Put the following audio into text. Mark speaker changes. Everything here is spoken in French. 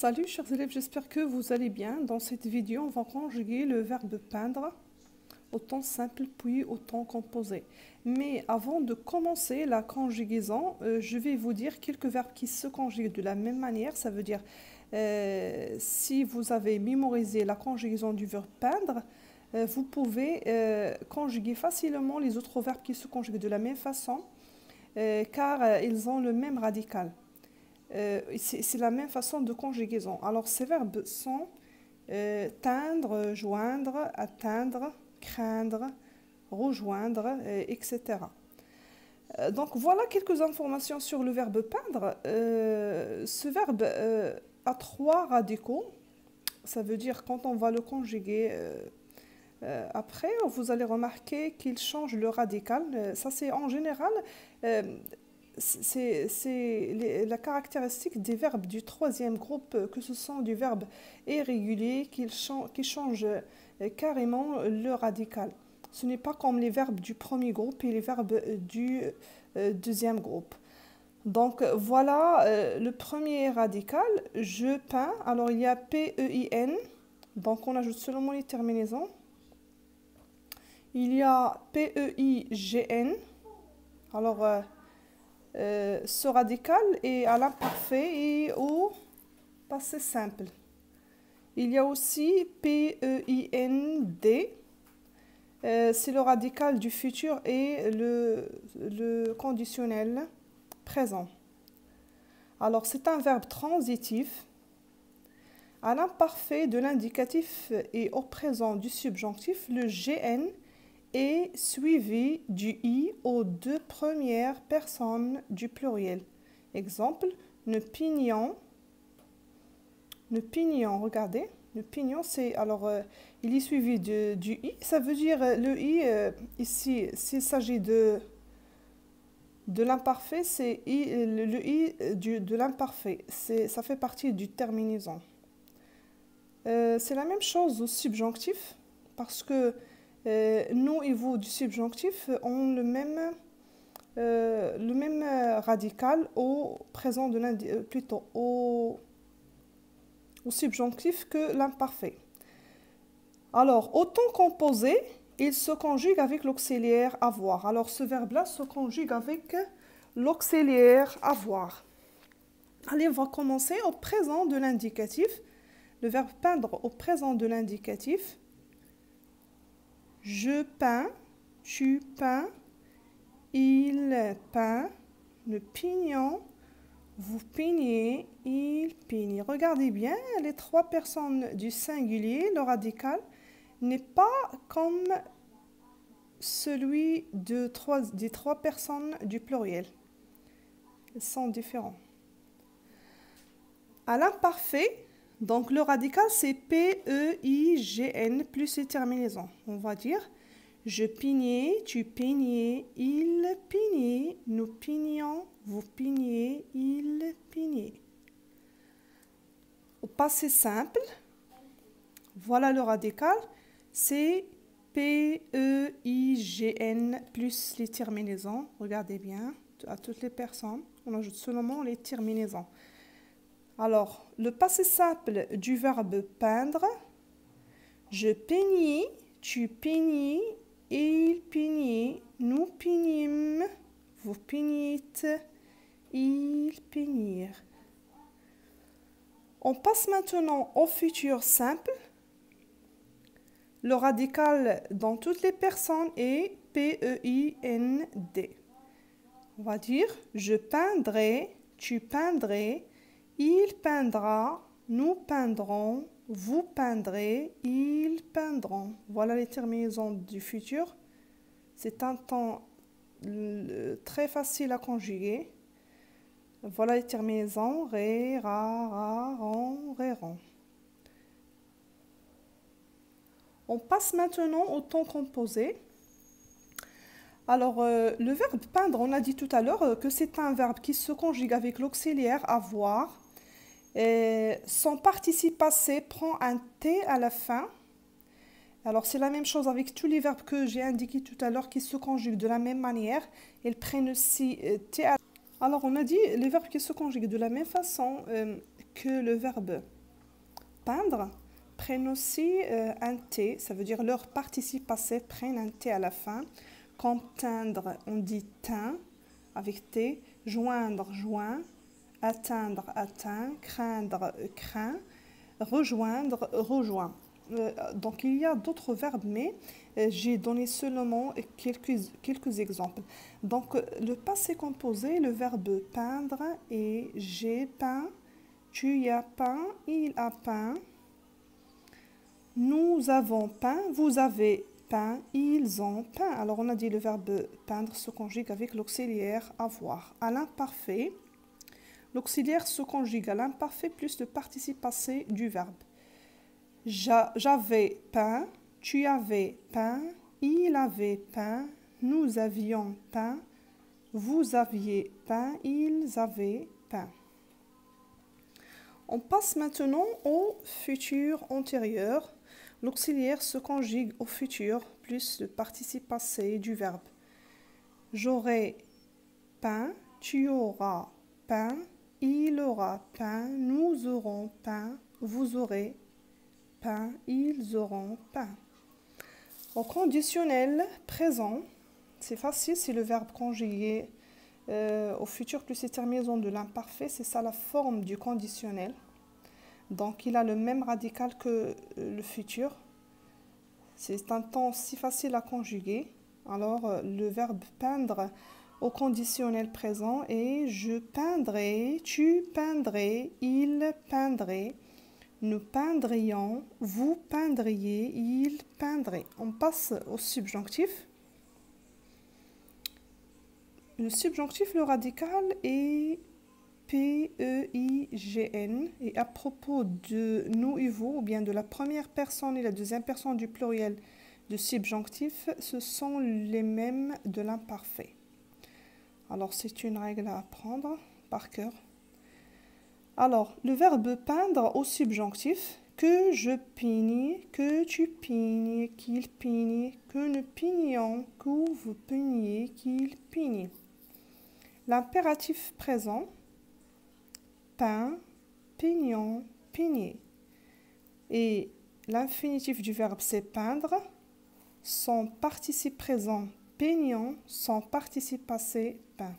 Speaker 1: Salut chers élèves, j'espère que vous allez bien. Dans cette vidéo, on va conjuguer le verbe peindre au temps simple puis au temps composé. Mais avant de commencer la conjugaison, je vais vous dire quelques verbes qui se conjuguent de la même manière. Ça veut dire, si vous avez mémorisé la conjugaison du verbe peindre, vous pouvez conjuguer facilement les autres verbes qui se conjuguent de la même façon, car ils ont le même radical. C'est la même façon de conjugaison. Alors, ces verbes sont teindre, joindre, atteindre, craindre, rejoindre, etc. Donc, voilà quelques informations sur le verbe peindre. Ce verbe a trois radicaux. Ça veut dire quand on va le conjuguer après, vous allez remarquer qu'il change le radical. Ça, c'est en général... c'est la caractéristique des verbes du troisième groupe, que ce sont du verbe irrégulier qui changent carrément le radical. Ce n'est pas comme les verbes du premier groupe et les verbes du deuxième groupe. Donc voilà le premier radical, je peins. Alors il y a P-E-I-N, donc on ajoute seulement les terminaisons. Il y a P-E-I-G-N, alors... ce radical est à l'imparfait et au passé simple. Il y a aussi P-E-I-N-D, c'est le radical du futur et le conditionnel présent. Alors c'est un verbe transitif. À l'imparfait de l'indicatif et au présent du subjonctif, le GN est suivi du I aux deux premières personnes du pluriel. Exemple, le pignon, regardez, le pignon, c'est, alors, il est suivi du I, ça veut dire, le I, ici, s'il s'agit de l'imparfait, c'est le I de l'imparfait, ça fait partie du terminaison. C'est la même chose au subjonctif, parce que nous et vous du subjonctif ont le même radical au présent de plutôt au subjonctif que l'imparfait. Alors, au temps composé, il se conjugue avec l'auxiliaire avoir. Alors, ce verbe-là se conjugue avec l'auxiliaire avoir. Allez, on va commencer au présent de l'indicatif. Le verbe peindre au présent de l'indicatif. Je peins, tu peins, il peint, le pignon, vous peignez, il peigne. Regardez bien, les trois personnes du singulier, le radical, n'est pas comme celui des trois personnes du pluriel. Ils sont différents. À l'imparfait, donc le radical c'est P-E-I-G-N plus les terminaisons. On va dire je peignais, tu peignais, il peignait, nous peignions, vous peigniez, il peignait. Au passé simple, voilà le radical, c'est P-E-I-G-N plus les terminaisons. Regardez bien, à toutes les personnes, on ajoute seulement les terminaisons. Alors, le passé simple du verbe peindre, je peignais, tu peignais, il peignait, nous peignîmes, vous peignîtes, ils peignirent. On passe maintenant au futur simple. Le radical dans toutes les personnes est P-E-I-N-D. On va dire, je peindrai, tu peindrais, il peindra, nous peindrons, vous peindrez, ils peindront. Voilà les terminaisons du futur. C'est un temps très facile à conjuguer. Voilà les terminaisons. Ré, ra, ron, ré, ron. On passe maintenant au temps composé. Alors, le verbe peindre, on a dit tout à l'heure que c'est un verbe qui se conjugue avec l'auxiliaire avoir. Son participe passé prend un T à la fin. Alors, c'est la même chose avec tous les verbes que j'ai indiqués tout à l'heure qui se conjuguent de la même manière. Ils prennent aussi T à la fin. Alors, on a dit les verbes qui se conjuguent de la même façon que le verbe peindre prennent aussi un T, ça veut dire leur participe passé prennent un T à la fin. Comme teindre, on dit teint avec T, joindre, joint, atteindre, atteint, craindre, craint, rejoindre, rejoint. Donc il y a d'autres verbes, mais j'ai donné seulement quelques exemples. Donc le passé composé, le verbe peindre est j'ai peint, tu as peint, il a peint, nous avons peint, vous avez peint, ils ont peint. Alors on a dit le verbe peindre se conjugue avec l'auxiliaire avoir. À l'imparfait, l'auxiliaire se conjugue à l'imparfait plus le participe passé du verbe. J'avais peint, tu avais peint, il avait peint, nous avions peint, vous aviez peint, ils avaient peint. On passe maintenant au futur antérieur. L'auxiliaire se conjugue au futur plus le participe passé du verbe. J'aurai peint, tu auras peint, il aura peint, nous aurons peint, vous aurez peint, ils auront peint. Au conditionnel présent, c'est facile, c'est le verbe conjugué au futur plus les terminaisons de l'imparfait, c'est ça la forme du conditionnel. Donc il a le même radical que le futur. C'est un temps si facile à conjuguer. Alors le verbe peindre au conditionnel présent est je peindrai, tu peindrais, il peindrait, nous peindrions, vous peindriez, il peindrait. On passe au subjonctif. Le subjonctif, le radical est P-E-I-G-N. Et à propos de nous et vous, ou bien de la première personne et la deuxième personne du pluriel du subjonctif, ce sont les mêmes de l'imparfait. Alors, c'est une règle à apprendre par cœur. Alors, le verbe peindre au subjonctif, que je peigne, que tu peignes, qu'il peigne, que nous peignions, que vous peigniez, qu'il peigne. L'impératif présent, peint, peignon, peigner. Et l'infinitif du verbe c'est peindre, son participe présent peignon, son participe passé peint.